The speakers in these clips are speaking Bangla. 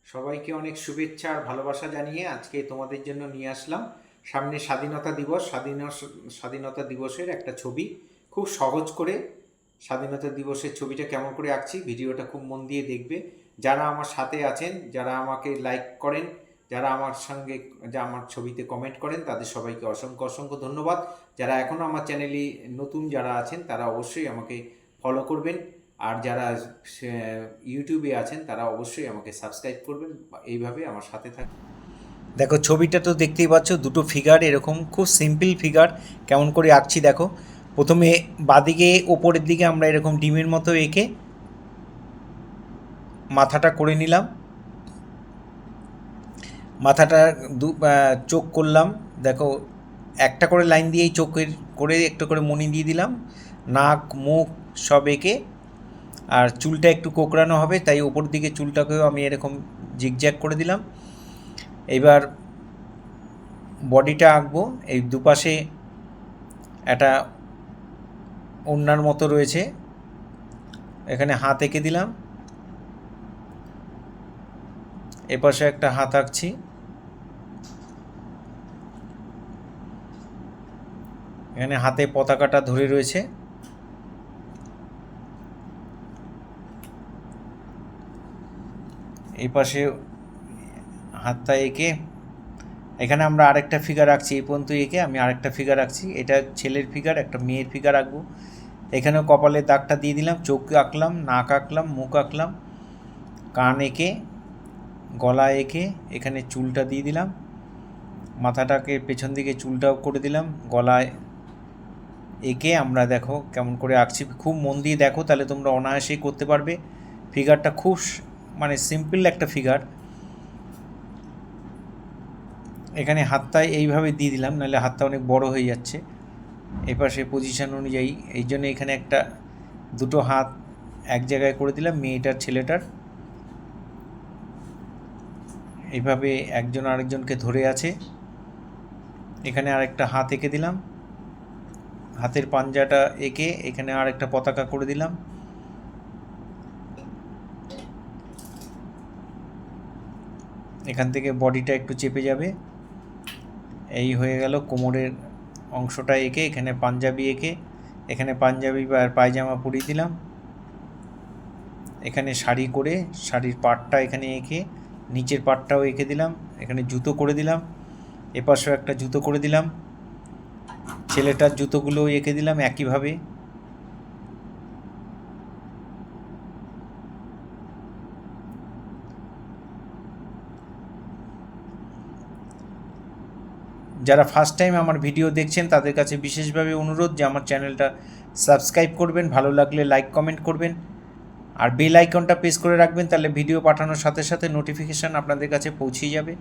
সবাইকে অনেক শুভেচ্ছা আর ভালোবাসা জানিয়ে আজকে তোমাদের জন্য নিয়ে আসলাম সামনে স্বাধীনতা দিবস। স্বাধীনতা দিবসের একটা ছবি খুব সহজ করে। স্বাধীনতা দিবসের ছবিটা কেমন করে আঁকছি ভিডিওটা খুব মন দিয়ে দেখবে। যারা আমার সাথে আছেন, যারা আমাকে লাইক করেন, যারা আমার সঙ্গে আমার ছবিতে কমেন্ট করেন, তাদের সবাইকে অসংখ্য অসংখ্য ধন্যবাদ। যারা এখনও আমার চ্যানেলে নতুন যারা আছেন তারা অবশ্যই আমাকে ফলো করবেন। আর যারা ইউটিউবে আছেন তারা অবশ্যই আমাকে সাবস্ক্রাইব করবেন, এইভাবে আমার সাথে থাকবেন। দেখো ছবিটা তো দেখতেই পাচ্ছ, দুটো ফিগার এরকম খুব সিম্পল ফিগার কেমন করে আঁকছি দেখো। প্রথমে বাদিকে ওপরের দিকে আমরা এরকম ডিমের মতো এঁকে মাথাটা করে নিলাম। মাথাটা চোখ করলাম দেখো, একটা করে লাইন দিয়েই চোখের করে একটু করে মনি দিয়ে দিলাম। নাক মুখ সব এঁকে, আর চুলটা একটু কোঁকড়ানো হবে তাই ওপর দিকে চুলটাকেও আমি এরকম জিগজ্যাগ করে দিলাম। এবার বডিটা আঁকবো। এই দুপাশে একটা ওড়নার মতো রয়েছে, এখানে হাত এঁকে দিলাম। এপাশে একটা হাত আঁকছি। এখানে হাতে পতাকাটা ধরে রয়েছে। এই পাশে হাতটা এঁকে এখানে আমরা আরেকটা ফিগার আঁকছি। এই পর্যন্ত এঁকে আমি আরেকটা ফিগার আঁকছি। এটা ছেলের ফিগার, একটা মেয়ের ফিগার আঁকবো। এখানেও কপালের দাগটা দিয়ে দিলাম, চোখ আঁকলাম, নাক আঁকলাম, মুখ আঁকলাম, কান এঁকে, গলা এঁকে, এখানে চুলটা দিয়ে দিলাম। মাথাটাকে পেছন দিকে চুলটাও করে দিলাম, গলায় এঁকে আমরা দেখো কেমন করে আঁকছি। খুব মন দিয়ে দেখো, তাহলে তোমরা অনায়াসেই করতে পারবে। ফিগারটা খুব মানে সিম্পল একটা ফিগার। এখানে হাতটা এইভাবে দিয়ে দিলাম, নাহলে হাতটা অনেক বড় হয়ে যাচ্ছে এপাশে পজিশন অনুযায়ী। এই জন্য এখানে একটা দুটো হাত এক জায়গায় করে দিলাম মেয়েটার ছেলেটার। এইভাবে একজন আরেকজনকে ধরে আছে। এখানে আরেকটা হাত এঁকে দিলাম, হাতের পাঞ্জাটা এঁকে এখানে আরেকটা পতাকা করে দিলাম। এখান থেকে বডিটা একটু চেপে যাবে। এই হয়ে গেল কোমরের অংশটা এঁকে, এখানে পাঞ্জাবি এঁকে, এখানে পাঞ্জাবি আর পায়জামা পরিয়ে দিলাম। এখানে শাড়ি করে শাড়ির পাটটা এখানে এঁকে নিচের পাটটাও এঁকে দিলাম। এখানে জুতো করে দিলাম, এপাশেও একটা জুতো করে দিলাম। ছেলেটার জুতোগুলোও এঁকে দিলাম একইভাবে। যারা ফার্স্ট টাইম আমার ভিডিও দেখছেন তাদের কাছে বিশেষভাবে অনুরোধ যে আমার চ্যানেলটা সাবস্ক্রাইব করবেন, ভালো লাগলে লাইক কমেন্ট করবেন, আর বেল আইকনটা প্রেস করে রাখবেন, তাহলে ভিডিও পাঠানোর সাথে সাথে নোটিফিকেশান আপনাদের কাছে পৌঁছে যাবে।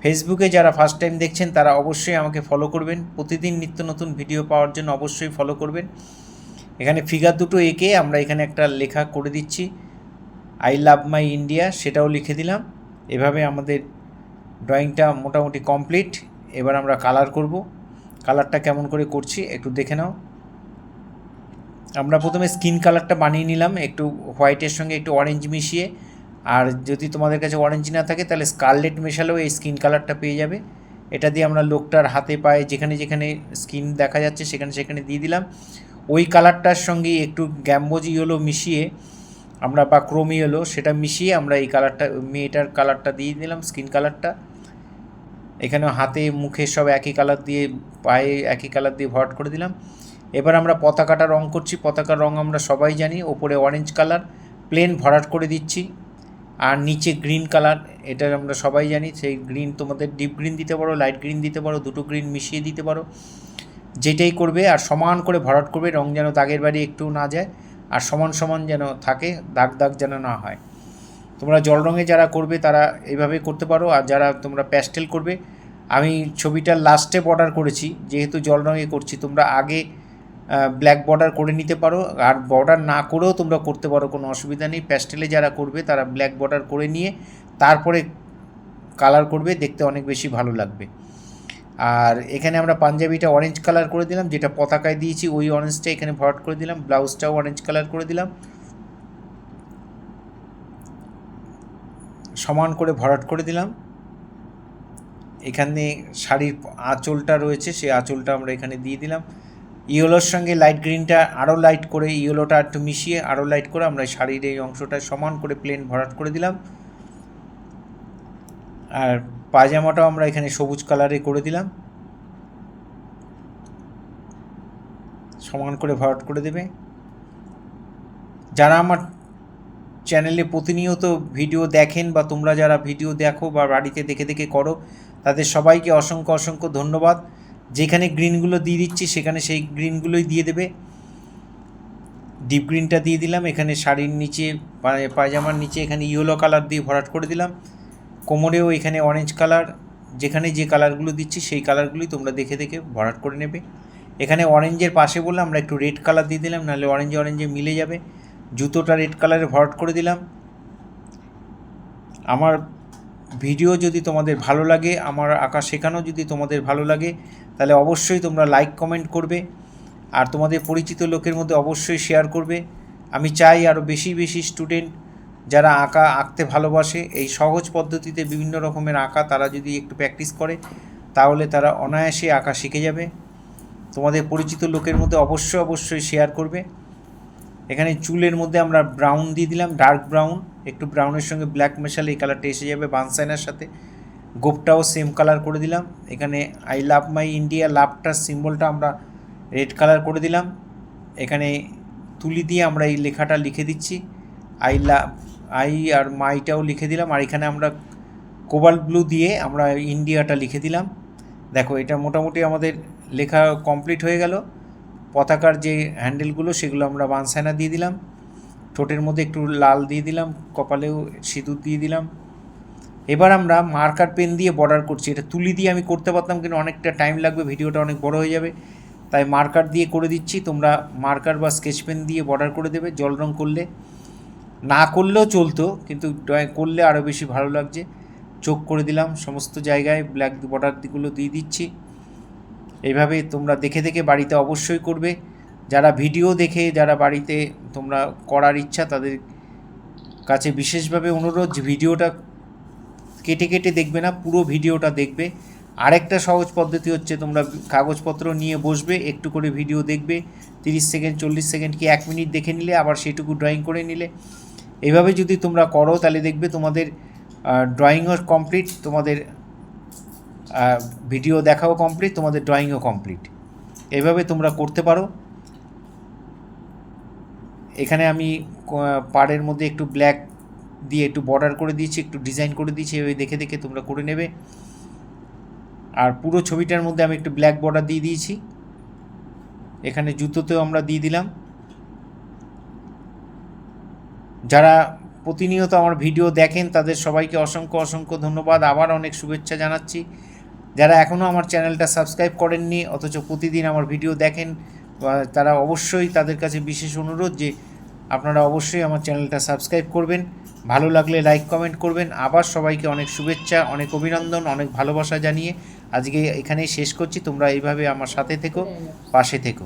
ফেসবুকে যারা ফার্স্ট টাইম দেখছেন তারা অবশ্যই আমাকে ফলো করবেন, প্রতিদিন নিত্য নতুন ভিডিও পাওয়ার জন্য অবশ্যই ফলো করবেন। এখানে ফিগার দুটো এঁকে আমরা এখানে একটা লেখা করে দিচ্ছি, আই লাভ মাই ইন্ডিয়া, সেটাও লিখে দিলাম। এভাবে আমাদের ড্রয়িংটা মোটামুটি কমপ্লিট। এবার আমরা কালার করব। কালারটা কেমন করে করছি একটু দেখে নাও। আমরা প্রথমে স্কিন কালারটা বানিয়ে নিলাম একটু হোয়াইটের সঙ্গে একটু অরেঞ্জ মিশিয়ে। আর যদি তোমাদের কাছে অরেঞ্জ না থাকে তাহলে স্কারলেট মেশালেও এই স্কিন কালারটা পেয়ে যাবে। এটা দিয়ে আমরা লোকটার হাতে পায়ে যেখানে যেখানে স্কিন দেখা যাচ্ছে সেখানে সেখানে দিয়ে দিলাম। ওই কালারটার সঙ্গে একটু গ্যাম্বোজি ইয়েলো মিশিয়ে আমরা, বা ক্রোমি ইয়েলো, সেটা মিশিয়ে আমরা এই কালারটা মেয়েটার কালারটা দিয়ে দিলাম, স্কিন কালারটা। এখানে হাতে মুখে সব একই কালার দিয়ে, পায়ে একই কালার দিয়ে ভরাট করে দিলাম। এবার আমরা পতাকাটা রং করছি। পতাকার রং আমরা সবাই জানি, ওপরে অরেঞ্জ কালার প্লেন ভরাট করে দিচ্ছি, আর নিচে গ্রিন কালার, এটা আমরা সবাই জানি। সেই গ্রিন তোমাদের ডিপ গ্রিন দিতে পারো, লাইট গ্রিন দিতে পারো, দুটো গ্রিন মিশিয়ে দিতে পারো, যেটাই করবে। আর সমান করে ভরাট করবে, রং যেন দাগের বাড়ি একটু না যায়, আর সমান সমান যেন থাকে, দাগ দাগ যেন না হয়। তোমরা জল রঙে যারা করবে তারা এইভাবেই করতে পারো, আর যারা তোমরা প্যাস্টেল করবে, আমি ছবিটার লাস্টে বর্ডার করেছি যেহেতু জল রঙে করছি, তোমরা আগে ব্ল্যাক বর্ডার করে নিতে পারো, আর বর্ডার না করেও তোমরা করতে পারো, কোনো অসুবিধা নেই। প্যাস্টেলে যারা করবে তারা ব্ল্যাক বর্ডার করে নিয়ে তারপরে কালার করবে, দেখতে অনেক বেশি ভালো লাগবে। আর এখানে আমরা পাঞ্জাবিটা অরেঞ্জ কালার করে দিলাম, যেটা পতাকায় দিয়েছি ওই অরেঞ্জটা এখানে ভরাট করে দিলাম। ব্লাউজটাও অরেঞ্জ কালার করে দিলাম। সমান করে ভরাট করে দিলাম। এখানে শাড়ির আঁচলটা রয়েছে, সেই আঁচলটা আমরা এখানে দিয়ে দিলাম। ইয়েলোর সঙ্গে লাইট গ্রিনটা আরও লাইট করে, ইয়েলোটা একটু মিশিয়ে আরও লাইট করে আমরা শাড়ির এই অংশটা সমান করে প্লেন ভরাট করে দিলাম। আর পায়জামাটাও আমরা এখানে সবুজ কালারে করে দিলাম, সমান করে ভরাট করে দেবে। যারা আমার চ্যানেলে প্রতিনিয়ত ভিডিও দেখেন বা তোমরা যারা ভিডিও দেখো বা বাড়িতে দেখে দেখে করো, তাদের সবাইকে অসংখ্য অসংখ্য ধন্যবাদ। যেখানে গ্রিনগুলো দিয়ে দিচ্ছি সেখানে সেই গ্রিনগুলোই দিয়ে দেবে। ডিপ গ্রিনটা দিয়ে দিলাম, এখানে শাড়ির নিচে পায়জামার নিচে এখানে ইয়েলো কালার দিয়ে ভরাট করে দিলাম। কোমরেও এখানে অরেঞ্জ কালার, যেখানে যে কালারগুলো দিচ্ছি সেই কালারগুলোই তোমরা দেখে দেখে ভরাট করে নেবে। এখানে অরেঞ্জের পাশে বলে আমরা একটু রেড কালার দিয়ে দিলাম, নাহলে অরেঞ্জে অরেঞ্জে মিলে যাবে। জুতোটা রেড কালারে ভরাট করে দিলাম। আমার ভিডিও যদি তোমাদের ভালো লাগে, আমার আঁকা শেখানো যদি তোমাদের ভালো লাগে, তাহলে অবশ্যই তোমরা লাইক কমেন্ট করবে আর তোমাদের পরিচিত লোকের মধ্যে অবশ্যই শেয়ার করবে। আমি চাই আরও বেশি বেশি স্টুডেন্ট যারা আঁকতে ভালোবাসে, এই সহজ পদ্ধতিতে বিভিন্ন রকমের আঁকা তারা যদি একটু প্র্যাকটিস করে, তাহলে তারা অনায়াসে আঁকা শিখে যাবে। তোমাদের পরিচিত লোকের মধ্যে অবশ্যই শেয়ার করবে। এখানে চুলের মধ্যে আমরা ব্রাউন দিয়ে দিলাম, ডার্ক ব্রাউন, একটু ব্রাউনের সঙ্গে ব্ল্যাক মেশালে এই কালারটা এসে যাবে বানসাইনার সাথে। গোপটাও সেম কালার করে দিলাম। এখানে আই লাভ মাই ইন্ডিয়া লাভটার সিম্বলটা আমরা রেড কালার করে দিলাম। এখানে তুলি দিয়ে আমরা এই লেখাটা লিখে দিচ্ছি, আই আর মাইটাও লিখে দিলাম। আর এখানে আমরা কোবাল্ট ব্লু দিয়ে আমরা ইন্ডিয়াটা লিখে দিলাম। দেখো, এটা মোটামুটি আমাদের লেখা কমপ্লিট হয়ে গেল। পতাকার যে হ্যান্ডেলগুলো সেগুলো আমরা বানসাইনা দিয়ে দিলাম, ঠোঁটের মধ্যে একটু লাল দিয়ে দিলাম, কপালেও সিঁদুর দিয়ে দিলাম। এবার আমরা মার্কার পেন দিয়ে বর্ডার করছি। এটা তুলি দিয়ে আমি করতে পারতাম, কিন্তু অনেকটা টাইম লাগবে, ভিডিওটা অনেক বড় হয়ে যাবে, তাই মার্কার দিয়ে করে দিচ্ছি। তোমরা মার্কার বা স্কেচ পেন দিয়ে বর্ডার করে দেবে। জল রং করলে, না করলেও চলতো, কিন্তু করলে আরও বেশি ভালো লাগছে। চোখ করে দিলাম, সমস্ত জায়গায় ব্ল্যাক বর্ডারগুলো দিয়ে দিচ্ছি। এইভাবে তোমরা দেখে দেখে বাড়িতে অবশ্যই করবে। যারা ভিডিও দেখে যারা বাড়িতে তোমরা করার ইচ্ছা, তাদের কাছে বিশেষভাবে অনুরোধ যে ভিডিওটা কেটে কেটে দেখবে না, পুরো ভিডিওটা দেখবে। আরেকটা সহজ পদ্ধতি হচ্ছে, তোমরা কাগজপত্র নিয়ে বসবে, একটু করে ভিডিও দেখবে, 30 সেকেন্ড 40 সেকেন্ড কি 1 মিনিট দেখে নিলে, আবার সেটুকু ড্রয়িং করে নিলে। এইভাবে যদি তোমরা করো তাহলে দেখবে তোমাদের ড্রয়িংও কমপ্লিট, তোমাদের ভিডিও দেখাও কমপ্লিট, তোমাদের ড্রয়িংও কমপ্লিট। এইভাবে তোমরা করতে পারো। এখানে আমি পাড়ের মধ্যে একটু ব্ল্যাক দিয়ে একটু বর্ডার করে দিয়েছি, একটু ডিজাইন করে দিয়েছি, এভাবে দেখে দেখে তোমরা করে নেবে। আর পুরো ছবিটার মধ্যে আমি একটু ব্ল্যাক বর্ডার দিয়ে দিয়েছি। এখানে জুতোতেও আমরা দিয়ে দিলাম। যারা প্রতিনিয়ত আমার ভিডিও দেখেন তাদের সবাইকে অসংখ্য অসংখ্য ধন্যবাদ, আবার অনেক শুভেচ্ছা জানাচ্ছি। যারা এখনও আমার চ্যানেলটা সাবস্ক্রাইব করেননি অথচ প্রতিদিন আমার ভিডিও দেখেন, তারা অবশ্যই, তাদের কাছে বিশেষ অনুরোধ যে আপনারা অবশ্যই আমার চ্যানেলটা সাবস্ক্রাইব করবেন। ভালো লাগলে লাইক কমেন্ট করবেন। আবার সবাইকে অনেক শুভেচ্ছা, অনেক অভিনন্দন, অনেক ভালোবাসা জানিয়ে আজকে এখানেই শেষ করছি। তোমরা এইভাবে আমার সাথে থেকো, পাশে থেকো।